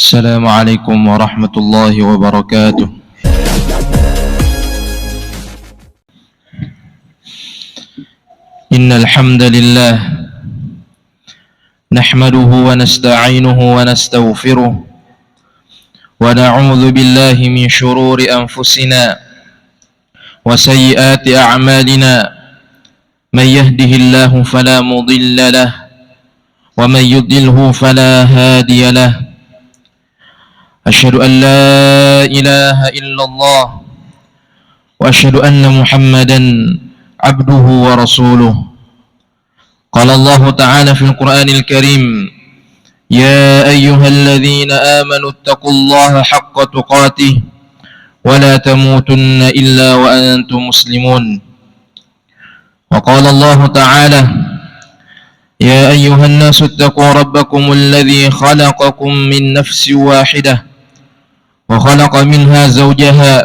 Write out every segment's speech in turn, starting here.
السلام عليكم ورحمة الله وبركاته. إن الحمد لله نحمده ونستعينه ونستغفره ونعوذ بالله من شرور أنفسنا وسيئات أعمالنا. من يهده الله فلا مضل له ومن يضلله فلا هادي له. أشهد أن لا إله إلا الله وأشهد أن محمدا عبده ورسوله. قال الله تعالى في القرآن الكريم: يا أيها الذين آمنوا اتقوا الله حق تقاته ولا تموتن إلا وأنتم مسلمون. وقال الله تعالى: يا أيها الناس اتقوا ربكم الذي خلقكم من نفس واحدة وخلق منها زوجها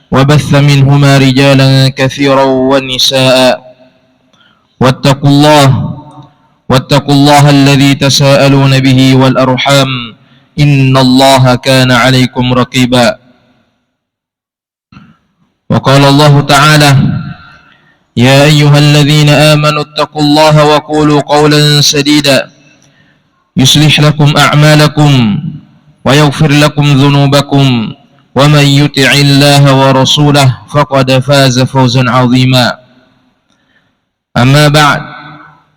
وبث منهما رجالا كثيرا ونساء واتقوا الله الذي تساءلون به والأرحام إن الله كان عليكم رقيبا. وقال الله تعالى: يا أيها الذين آمنوا اتقوا الله وقولوا قولا سديدا يصلح لكم أعمالكم ويغفر لكم ذنوبكم ومن يطع الله ورسوله فقد فاز فوزا عظيما. أما بعد،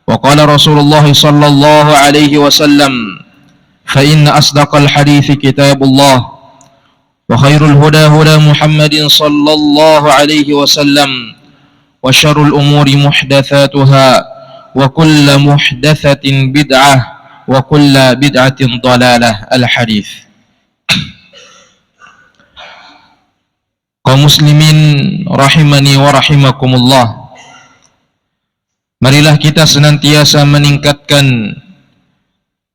وقال رسول الله صلى الله عليه وسلم: فإن أصدق الحديث كتاب الله وخير الهدى هدى محمد صلى الله عليه وسلم وشر الأمور محدثاتها وكل محدثة بدعة وكل بدعة ضلالة. الحديث. Kaum muslimin rahimani wa rahimakumullah, marilah kita senantiasa meningkatkan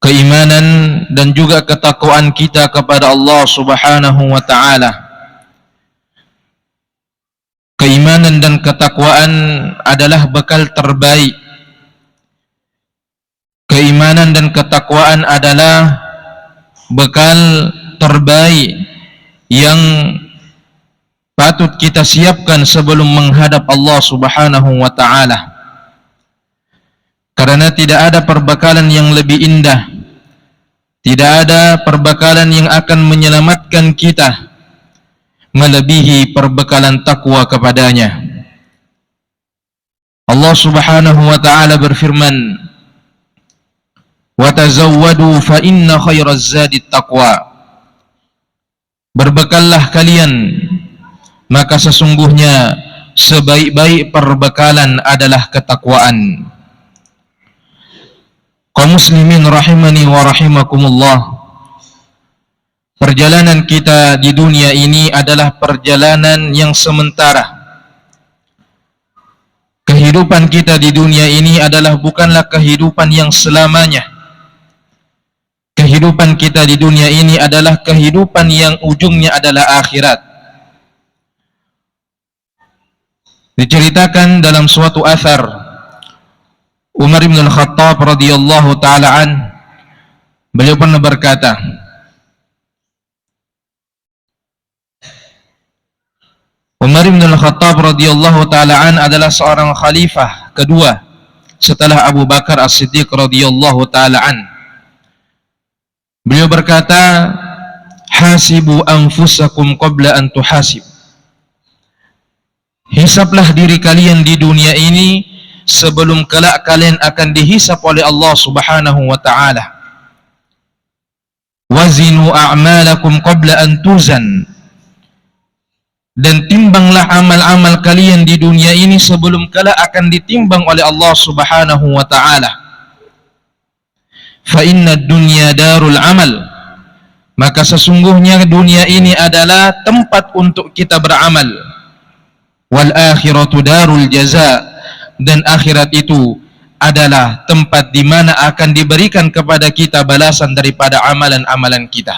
keimanan dan juga ketakwaan kita kepada Allah Subhanahu wa ta'ala. Keimanan dan ketakwaan adalah bekal terbaik. Keimanan dan ketakwaan adalah bekal terbaik yang patut kita siapkan sebelum menghadap Allah Subhanahu wa ta'ala. Karena tidak ada perbekalan yang lebih indah, tidak ada perbekalan yang akan menyelamatkan kita melebihi perbekalan takwa kepadanya. Allah Subhanahu wa ta'ala berfirman: wa tazawwadu fa inna khairaz zadi taqwa. Berbekallah kalian, maka sesungguhnya sebaik-baik perbekalan adalah ketakwaan. Kaum muslimin rahimani wa rahimakumullah, perjalanan kita di dunia ini adalah perjalanan yang sementara. Kehidupan kita di dunia ini bukanlah kehidupan yang selamanya. Kehidupan kita di dunia ini adalah kehidupan yang ujungnya adalah akhirat. Diceritakan dalam suatu athar, Umar bin Al-Khattab radhiyallahu ta'ala an, beliau pernah berkata, Umar bin Al-Khattab radhiyallahu ta'ala an adalah seorang khalifah kedua setelah Abu Bakar As-Siddiq radhiyallahu ta'ala an. Beliau berkata, hasibu anfusakum qabla an tuhasib. Hisablah diri kalian di dunia ini sebelum kelak kalian akan dihisab oleh Allah Subhanahu wa ta'ala. Wazinu a'malakum qabla an tuzan. Dan timbanglah amal-amal kalian di dunia ini sebelum kelak akan ditimbang oleh Allah Subhanahu wa ta'ala. Fa inna dunya darul amal. Maka sesungguhnya dunia ini adalah tempat untuk kita beramal. Wal akhiratu darul jaza. Dan akhirat itu adalah tempat di mana akan diberikan kepada kita balasan daripada amalan-amalan kita.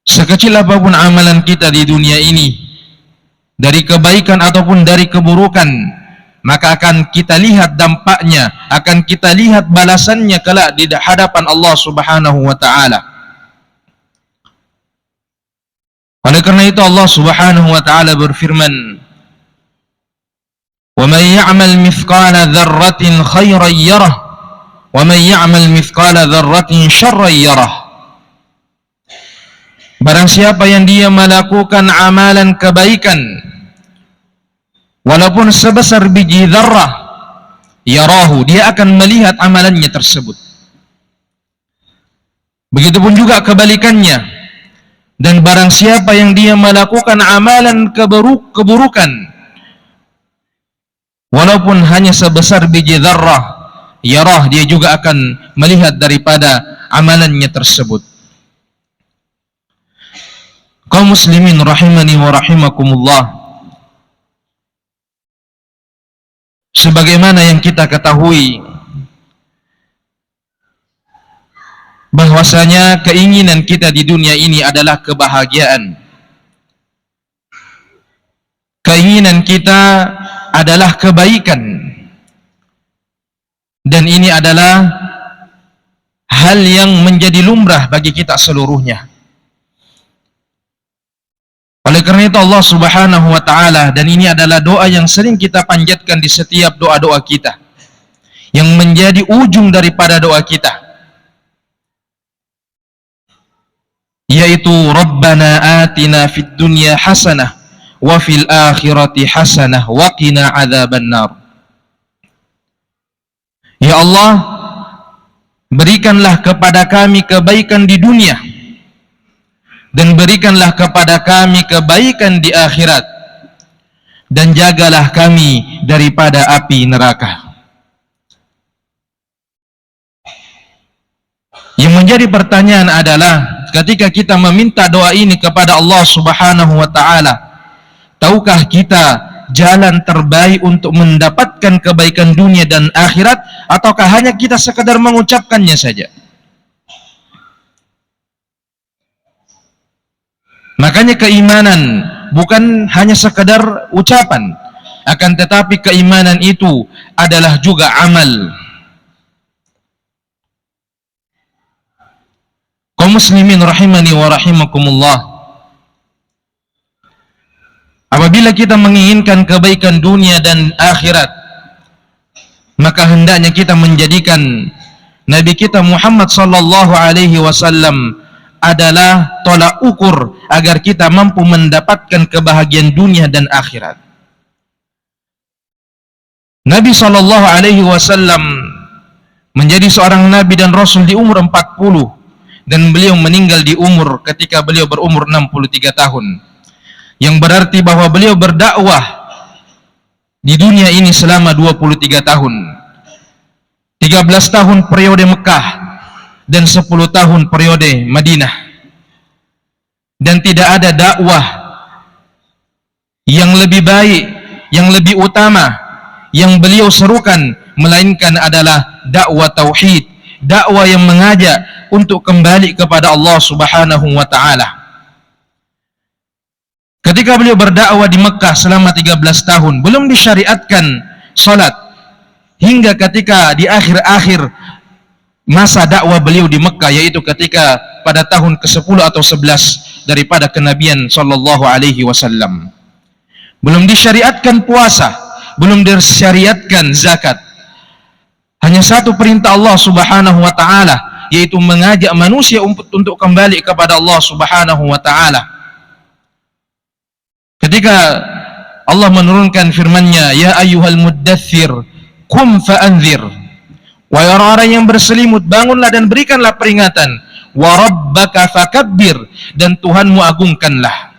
Sekecil apapun amalan kita di dunia ini, dari kebaikan ataupun dari keburukan, maka akan kita lihat dampaknya, akan kita lihat balasannya kelak di hadapan Allah Subhanahu wa taala. Oleh karena itu Allah Subhanahu wa taala berfirman, "Wa man ya'mal mithqala dzarratin khairan yarah, wa man ya'mal mithqala dzarratin syarran yarah." Barang siapa yang dia melakukan amalan kebaikan walaupun sebesar biji dzarrah, yarahu, dia akan melihat amalannya tersebut. Begitupun juga kebalikannya. Dan barang siapa yang dia melakukan amalan keburukan walaupun hanya sebesar biji dzarrah, yarah, dia juga akan melihat daripada amalannya tersebut. Kaum muslimin rahimani wa rahimakumullah, sebagaimana yang kita ketahui bahwasanya keinginan kita di dunia ini adalah kebahagiaan. Keinginan kita adalah kebaikan. Dan ini adalah hal yang menjadi lumrah bagi kita seluruhnya. Oleh karena itu Allah Subhanahu wa taala, dan ini adalah doa yang sering kita panjatkan di setiap doa-doa kita, yang menjadi ujung daripada doa kita, yaitu Rabbana atina fid dunya hasanah wa fil akhirati hasanah wa qina adzabannar. Ya Allah, berikanlah kepada kami kebaikan di dunia dan berikanlah kepada kami kebaikan di akhirat, dan jagalah kami daripada api neraka. Yang menjadi pertanyaan adalah, ketika kita meminta doa ini kepada Allah Subhanahu wa taala, tahukah kita jalan terbaik untuk mendapatkan kebaikan dunia dan akhirat, ataukah hanya kita sekadar mengucapkannya saja? Makanya keimanan bukan hanya sekadar ucapan, akan tetapi keimanan itu adalah juga amal. Kaum muslimin rahimani wa rahimakumullah, apabila kita menginginkan kebaikan dunia dan akhirat, maka hendaknya kita menjadikan Nabi kita Muhammad sallallahu alaihi wasallam adalah tolak ukur agar kita mampu mendapatkan kebahagiaan dunia dan akhirat. Nabi sallallahu alaihi wasallam menjadi seorang nabi dan rasul di umur 40, dan beliau meninggal di umur ketika beliau berumur 63 tahun. Yang berarti bahwa beliau berdakwah di dunia ini selama 23 tahun. 13 tahun periode Mekah dan 10 tahun periode Madinah. Dan tidak ada dakwah yang lebih baik, yang lebih utama yang beliau serukan melainkan adalah dakwah tauhid, dakwah yang mengajak untuk kembali kepada Allah Subhanahu wa taala. Ketika beliau berdakwah di Mekah selama 13 tahun, belum disyariatkan salat, hingga ketika di akhir-akhir masa dakwah beliau di Mekah, yaitu ketika pada tahun ke-10 atau 11 daripada kenabian sallallahu alaihi wasallam. Belum disyariatkan puasa, belum disyariatkan zakat. Hanya satu perintah Allah Subhanahu wa taala, yaitu mengajak manusia untuk kembali kepada Allah Subhanahu wa taala. Ketika Allah menurunkan firman-Nya, ya ayyuhal muddaththir qum fa'anzir, wahai orang-orang yang berselimut, bangunlah dan berikanlah peringatan, wa rabbaka fakabbir, dan Tuhanmu agungkanlah.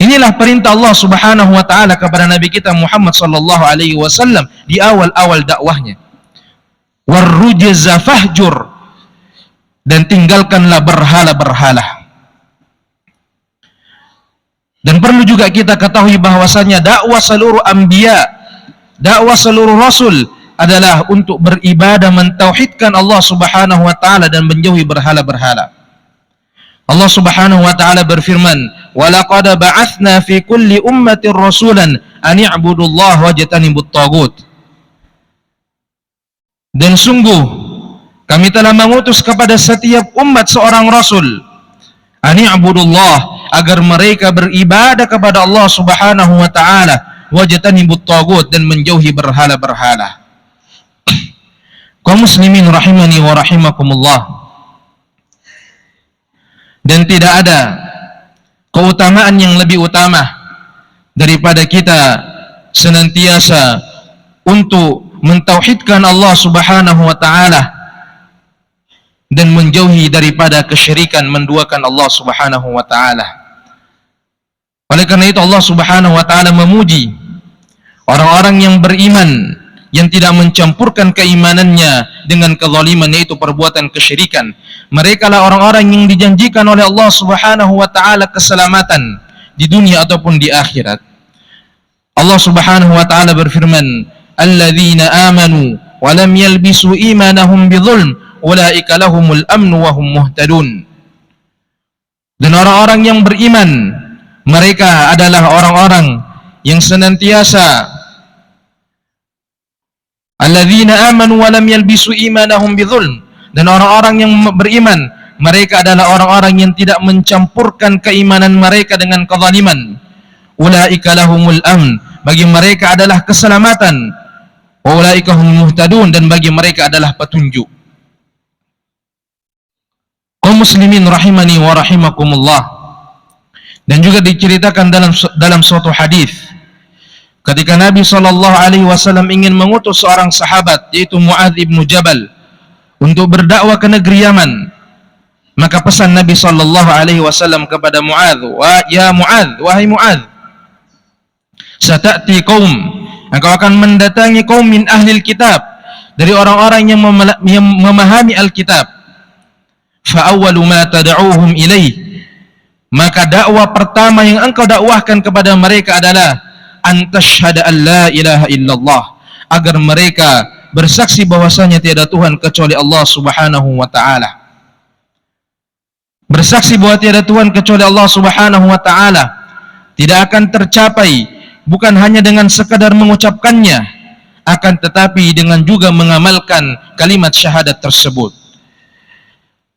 Inilah perintah Allah Subhanahu wa taala kepada Nabi kita Muhammad sallallahu alaihi wasallam di awal-awal dakwahnya. Warrujza fahjur, dan tinggalkanlah berhala-berhala. Dan perlu juga kita ketahui bahwasanya dakwah seluruh anbiya, dakwah seluruh rasul adalah untuk beribadah mentauhidkan Allah Subhanahu wa taala dan menjauhi berhala-berhala. Allah Subhanahu wa taala berfirman, wa laqad ba'atsna fi kulli ummatin rasulan an i'budullaha wajtanibut taghut. Dan sungguh kami telah mengutus kepada setiap umat seorang rasul, an i'budullah, agar mereka beribadah kepada Allah Subhanahu wa taala, wajtanibut taghut, dan menjauhi berhala-berhala. Kaum muslimin rahimani wa rahimakumullah. Dan tidak ada keutamaan yang lebih utama daripada kita senantiasa untuk mentauhidkan Allah Subhanahu wa taala dan menjauhi daripada kesyirikan, menduakan Allah Subhanahu wa taala. Oleh karena itu Allah Subhanahu wa taala memuji orang-orang yang beriman, yang tidak mencampurkan keimanannya dengan kezaliman, yaitu perbuatan kesyirikan. Mereka lah orang-orang yang dijanjikan oleh Allah Subhanahu wa taala keselamatan di dunia ataupun di akhirat. Allah Subhanahu wa taala berfirman, "Alladzina amanu wa lam yalbisu imanahum bidzulm, ulaika lahumul amnu wa hum muhtadun." Dan orang-orang yang beriman, mereka adalah orang-orang yang senantiasa, alladzina amanu wa lam yalbisu imanahum bidzulm, dan orang-orang yang beriman, mereka adalah orang-orang yang tidak mencampurkan keimanan mereka dengan kezaliman. Ulaika lahumul amn, bagi mereka adalah keselamatan. Wa ulaika humul muhtadun, dan bagi mereka adalah petunjuk. Kaum muslimin rahimani wa rahimakumullah. Dan juga diceritakan dalam suatu hadis, ketika Nabi SAW ingin mengutus seorang sahabat, yaitu Mu'adz ibn Jabal, untuk berdakwah ke negeri Yaman, maka pesan Nabi SAW kepada Mu'adz, "Ya Mu'adz, wahai Mu'adz, sata'ti qaum, engkau akan mendatangi kaum min ahlil kitab, dari orang-orang yang memahami Alkitab. Fa awwalu ma tad'uuhum ilaih, maka dakwah pertama yang engkau dakwahkan kepada mereka adalah an tashhada an la ilaha illallah, agar mereka bersaksi bahwasanya tiada Tuhan kecuali Allah Subhanahu wa taala. Bersaksi bahwa tiada Tuhan kecuali Allah Subhanahu wa taala tidak akan tercapai bukan hanya dengan sekadar mengucapkannya, akan tetapi dengan juga mengamalkan kalimat syahadat tersebut.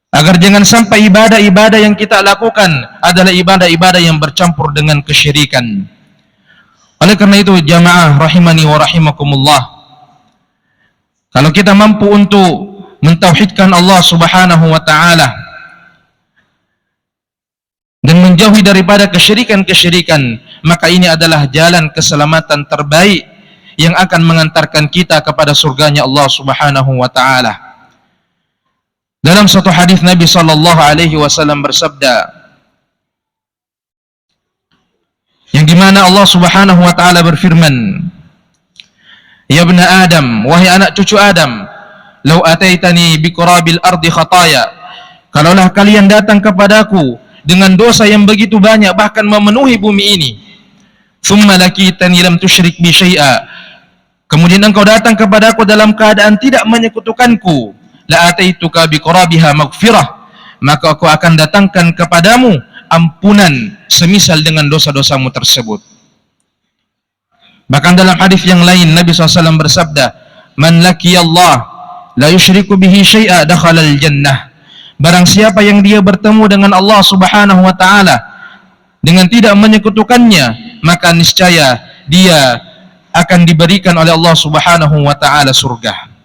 Agar jangan sampai ibadah-ibadah yang kita lakukan adalah ibadah-ibadah yang bercampur dengan kesyirikan. Oleh karena itu jamaah rahimani wa rahimakumullah, kalau kita mampu untuk mentauhidkan Allah Subhanahu wa taala dan menjauhi daripada kesyirikan-kesyirikan, maka ini adalah jalan keselamatan terbaik yang akan mengantarkan kita kepada surganya Allah Subhanahu wa taala. Dalam satu hadis Nabi SAW bersabda, yang dimana Allah Subhanahu wa taala berfirman, "Ya ibna Adam, wahai anak cucu Adam, lau ataitani biqurabil ardi khataya, kalaulah kalian datang kepadaku dengan dosa yang begitu banyak, bahkan memenuhi bumi ini, thumma lakitani lam tusyrik bi syai'a, kemudian engkau datang kepadaku dalam keadaan tidak menyekutukanku, la ataituka biqurabiha maghfirah, maka aku akan datangkan kepadamu ampunan semisal dengan dosa-dosamu tersebut." Bahkan dalam hadis yang lain Nabi SAW bersabda, "Man laqiyallah la yusyriku bihi syai'a dakhalal jannah." Barang siapa yang dia bertemu dengan Allah Subhanahu wa taala dengan tidak menyekutukannya, maka niscaya dia akan diberikan oleh Allah Subhanahu wa taala surga.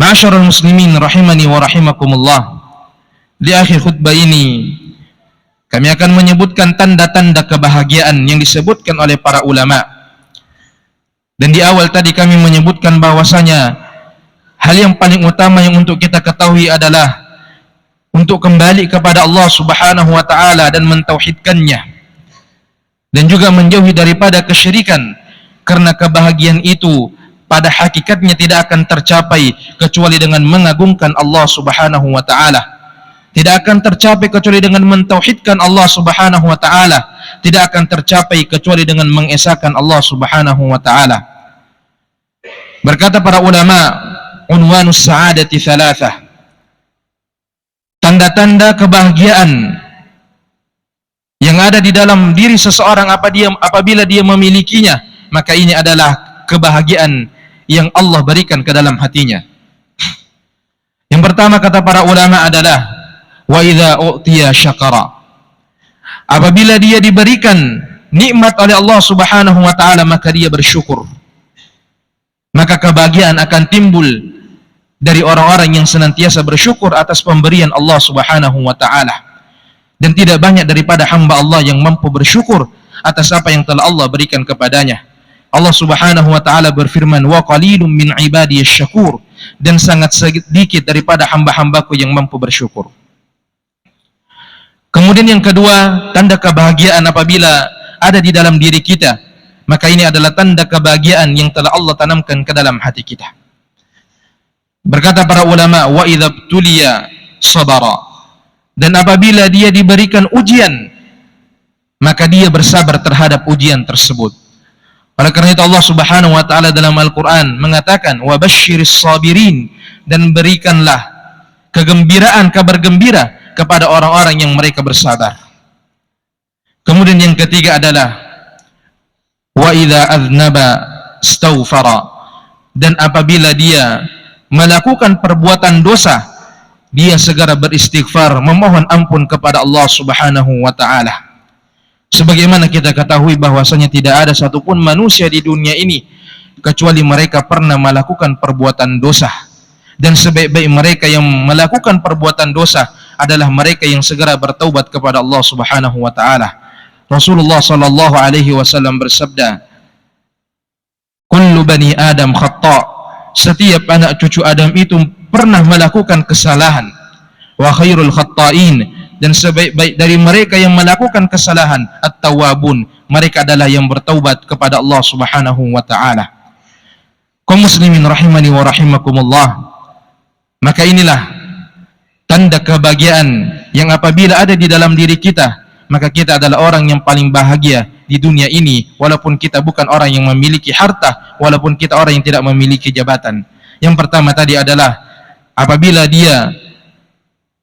Ma'asyiral muslimin rahimani wa rahimakumullah. Di akhir khutbah ini kami akan menyebutkan tanda-tanda kebahagiaan yang disebutkan oleh para ulama. Dan di awal tadi kami menyebutkan bahwasanya hal yang paling utama yang untuk kita ketahui adalah untuk kembali kepada Allah Subhanahu wa taala dan mentauhidkannya, dan juga menjauhi daripada kesyirikan, karena kebahagiaan itu pada hakikatnya tidak akan tercapai kecuali dengan mengagungkan Allah Subhanahu wa taala. Tidak akan tercapai kecuali dengan mentauhidkan Allah Subhanahu wa taala. Tidak akan tercapai kecuali dengan mengesahkan Allah Subhanahu wa taala. Berkata para ulama, unwanus sa'adati thalathah, tanda-tanda kebahagiaan yang ada di dalam diri seseorang apabila dia memilikinya, maka ini adalah kebahagiaan yang Allah berikan ke dalam hatinya. Yang pertama kata para ulama adalah wa idza u'tiya syakara. Apabila dia diberikan nikmat oleh Allah Subhanahu wa taala, maka dia bersyukur. Maka kebahagiaan akan timbul dari orang-orang yang senantiasa bersyukur atas pemberian Allah Subhanahu wa taala. Dan tidak banyak daripada hamba Allah yang mampu bersyukur atas apa yang telah Allah berikan kepadanya. Allah Subhanahu wa taala berfirman, wa qalilum min ibadiyasy syakur, dan sangat sedikit daripada hamba-hambaku yang mampu bersyukur. Kemudian yang kedua, tanda kebahagiaan apabila ada di dalam diri kita, maka ini adalah tanda kebahagiaan yang telah Allah tanamkan ke dalam hati kita. Berkata para ulama, wa idza btuliya sabara, dan apabila dia diberikan ujian, maka dia bersabar terhadap ujian tersebut. Oleh karena itu Allah Subhanahu wa taala dalam Al-Qur'an mengatakan, wa basyiris sabirin, dan berikanlah kegembiraan, kabar gembira kepada orang-orang yang mereka bersabar. Kemudian yang ketiga adalah wa idza aznaba staghfara, dan apabila dia melakukan perbuatan dosa, dia segera beristighfar, memohon ampun kepada Allah Subhanahu wa taala. Sebagaimana kita ketahui bahwasanya tidak ada satupun manusia di dunia ini kecuali mereka pernah melakukan perbuatan dosa, dan sebaik-baik mereka yang melakukan perbuatan dosa adalah mereka yang segera bertaubat kepada Allah Subhanahu wa taala. Rasulullah sallallahu alaihi wasallam bersabda, kullu bani Adam khata', setiap anak cucu Adam itu pernah melakukan kesalahan. Wa khairul khata'in, dan sebaik-baik dari mereka yang melakukan kesalahan at-tawwabun, mereka adalah yang bertaubat kepada Allah Subhanahu wa taala. Kaum muslimin rahimani wa rahimakumullah, maka inilah tanda kebahagiaan yang apabila ada di dalam diri kita, maka kita adalah orang yang paling bahagia di dunia ini, walaupun kita bukan orang yang memiliki harta, walaupun kita orang yang tidak memiliki jabatan. Yang pertama tadi adalah apabila dia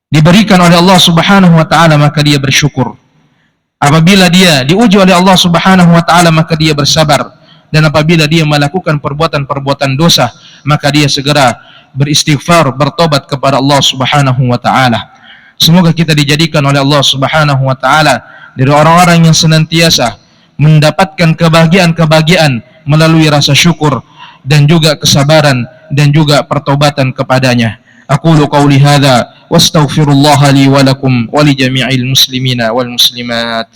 diberikan oleh Allah Subhanahu wa taala, maka dia bersyukur. Apabila dia diuji oleh Allah Subhanahu wa taala, maka dia bersabar. Dan apabila dia melakukan perbuatan-perbuatan dosa, maka dia segera beristighfar, bertobat kepada Allah Subhanahu wa taala. Semoga kita dijadikan oleh Allah Subhanahu wa taala dari orang-orang yang senantiasa mendapatkan kebahagiaan-kebahagiaan melalui rasa syukur dan juga kesabaran dan juga pertobatan kepadanya. Aqulu qawli hadza wastaghfirullaha li wa lakum wa li jami'il muslimina wal muslimat.